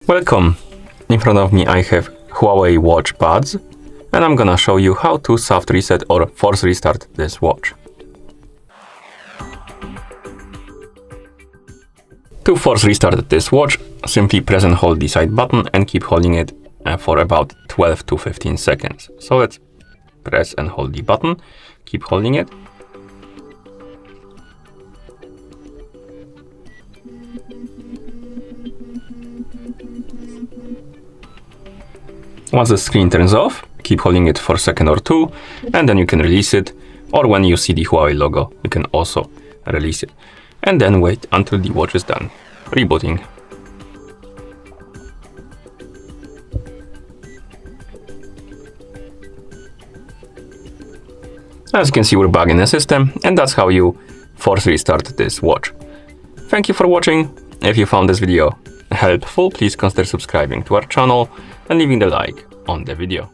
Welcome! In front of me I have HUAWEI Watch Buds, and I'm gonna show you how to soft reset or force restart this watch. To force restart this watch, simply press and hold the side button and keep holding it for about 12 to 15 seconds. So let's press and hold the button, keep holding it. Once the screen turns off, keep holding it for a second or two, and then you can release it. Or when you see the HUAWEI logo, you can also release it. And then wait until the watch is done rebooting. As you can see, we're back in the system, and that's how you force restart this watch. Thank you for watching. If you found this video helpful, please consider subscribing to our channel and leaving the like on the video.